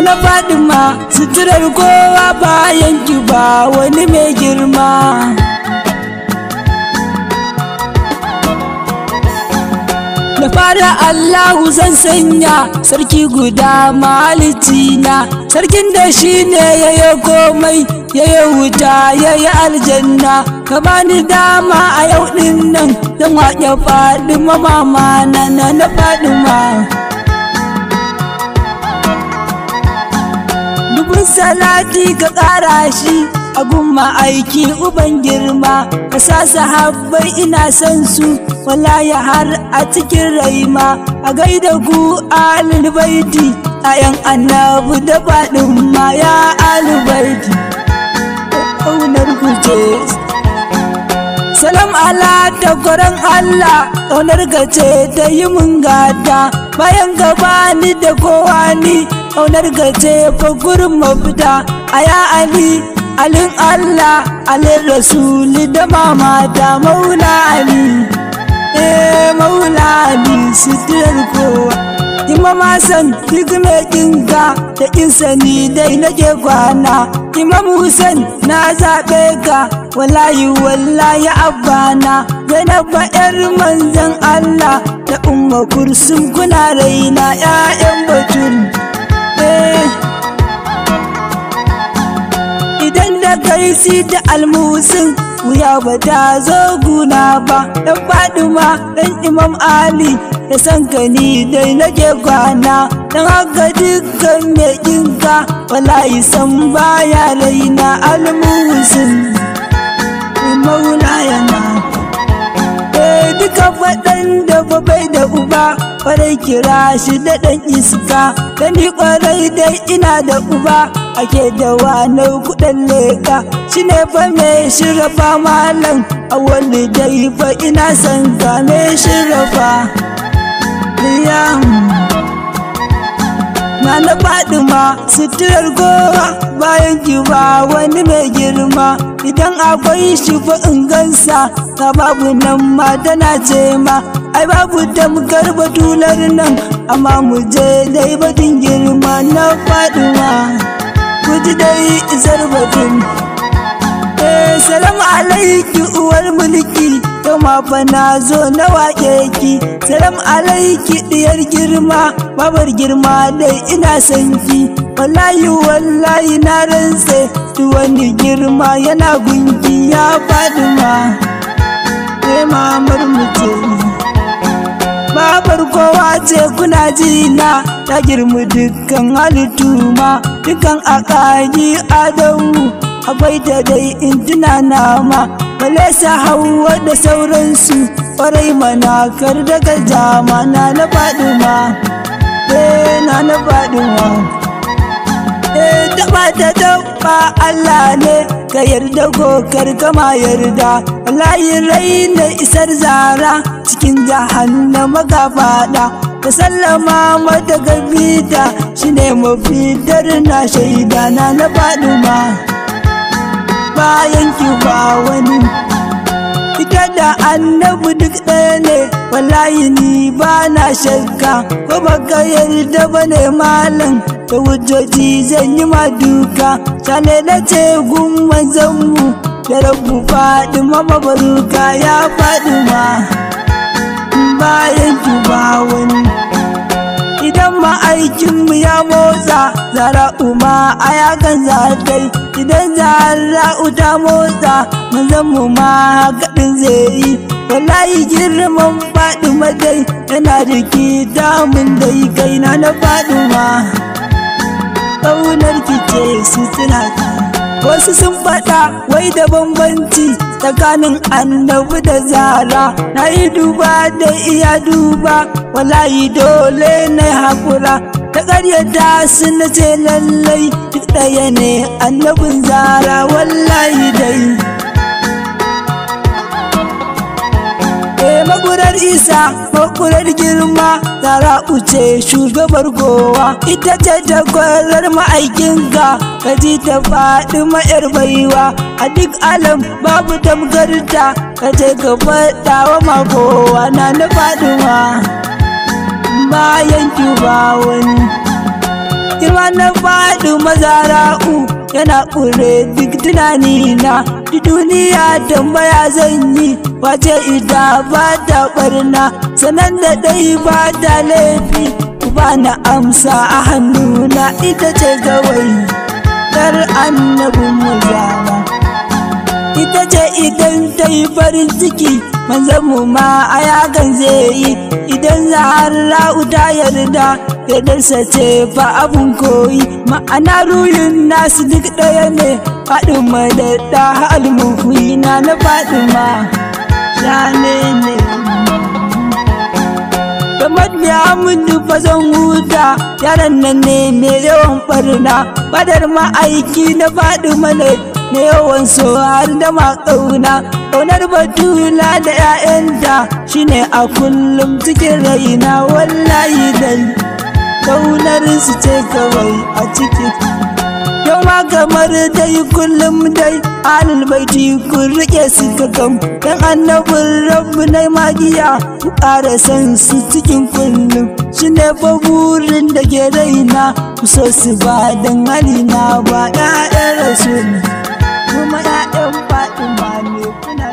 Na Fatima suturar kowa bayan ki ba wani mai girma. Da fara Allahu zan sanya sarki guda mahalicina, sarkin da shi ne yayi komai, yayi wuta yayi aljanna. Ka bani dama a yau din nan zan waƙe Fatima mama na Fatima. Dubun salati ka ƙara shi a gumma aiki uban girma, ka sa sahabbai ina son su wallahi har a cikin raima. A gaida ku ahlul baiti ayan annabi da Fatima ya ahlul baiti ƙaunar ku ce. Salam ala takwaran Allah ƙaunar ka ce ta yi mun gata, bayan gabani da kowa ni ƙaunar ka ce fa gurin mafita. A ya Ali alin Allah alin Rasuli da mamata Maula Ali, Maula Ali suturar kowa. Imam Hassan duk mai kinka da insani dai nake kwana. Imam Hussein na zaɓe ka wallahi wallahi abbana. Zainab yar manzon Allah da Umma Kursum kuna raina ƴaƴan Batul. Idan da kai si da almusin wuya ba ta zo guna ba. Dan Fatima dan Imam Ali da san ka ni dai nake kwana. Dan haka dukkan mai kinka wallahi san baya raina almusin Maulaya na. Duka faɗan da ba bai da uba kwarai kira shi da ɗan iska. Da ni kwarai dai ina da uba ake da wani kuɗin leka. Shi ne fa mai shirafa malam a wani dai fa ina son ka mai shirafa. Na Fatima suturar kowa bayan ki ba wani mai girma. Idan akwai shi fa in gansa ka babu nan ma tana ce ma. Ai babu tamkar batular nan amma mu je dai batun girma na Fatima. Ku ji dai isar batun. Salamu alaiki uwar mulki, yau ma fa na zo na waƙe ki. Salam alaiki diyar girma, babar girma dai ina son ki. Wallahi wallahi na rantse duk wani girma yana gunki ya Fatima. Mamar mutum babar kowa ce kuna ji na, ta girma dukkan halittu ma, dukkan akaji Adamu akwai ta dai in tuna nama. Balesa Hauwa da sauransu ƙwarai manakar daga jama na Fatima. Na Fatima taba ta taba Allah ne ka yarda kokar kama yarda. Wallahi raina isar Zara cikin jahannama ga fada. Ka sallama mata gabita shine mafitar na shaida na Fatima. Bayan ki ba wani, ita da annabi duk ɗaya ne wallahi ni ba na shakka. Ko baka yarda ba ne malam da hujjoji zan yi ma duka. Sale na ce gun manzanmu da rabu Fatima mabaruka ya Fatima. Bayan ki ba wani, idan ma'aikinmu ya motsa Zara'u ma a yakan zatai. Idan Zara'u ta motsa manzanmu ma gaɗin zai yi. Wallahi girman Fatima dai yana rikita mun dai kaina na Fatima. Ƙaunar ki ce sutura ta. Wasu sun faɗa wai da bambanci tsakanin annabi da Zara. Na yi duba da iya duba wallahi dole na haƙura. Ta ƙaryata su na ce lallai duk ɗaya ne annabin Zara wallahi dai. makurar isa makurar girma Zara uce shugabar gowa ita ce ta kwarar ma'aikinka kaji ta faɗi ma'yar baiwa a duk alam babu tamgarta kaje ka faɗa wa makowa na Fatima bayan ki ba wani girma na Fatima Zara'u yana ƙure duk tunanina duniya tambaya zan yi wace ita ba ta ɓarna sanan da dai ba ta laifi ba na amsa a hannuna ita ce kawai dar annabin muzama ita ce idan ta yi farin ciki manzan mu ma a yakan zai yi idan Zahra'u ta yarda yardarsa ce fa abun koyi ma'ana ruhin nasu duk ɗaya ne Fatima da ɗa almuhina na Fatima shane ne kamar ya mutu fa zan huta yaran nan ne mai yawan barna badar ma'aiki na Fatima ne na yawan so har da ma ƙaunar Batula da 'ya'yanta shine a kullum cikin raina wallahi dai ƙaunar su ce kawai a ciki yau ma kamar dai kullum dai alul baiti kun rike su kakam dan annabin rabbu na magiya ku ƙara san su cikin kullum shine fa burin da ke raina ku so su ba dan halina ba 'ya'yan rasul kuma 'ya'yan Fatima ne kuna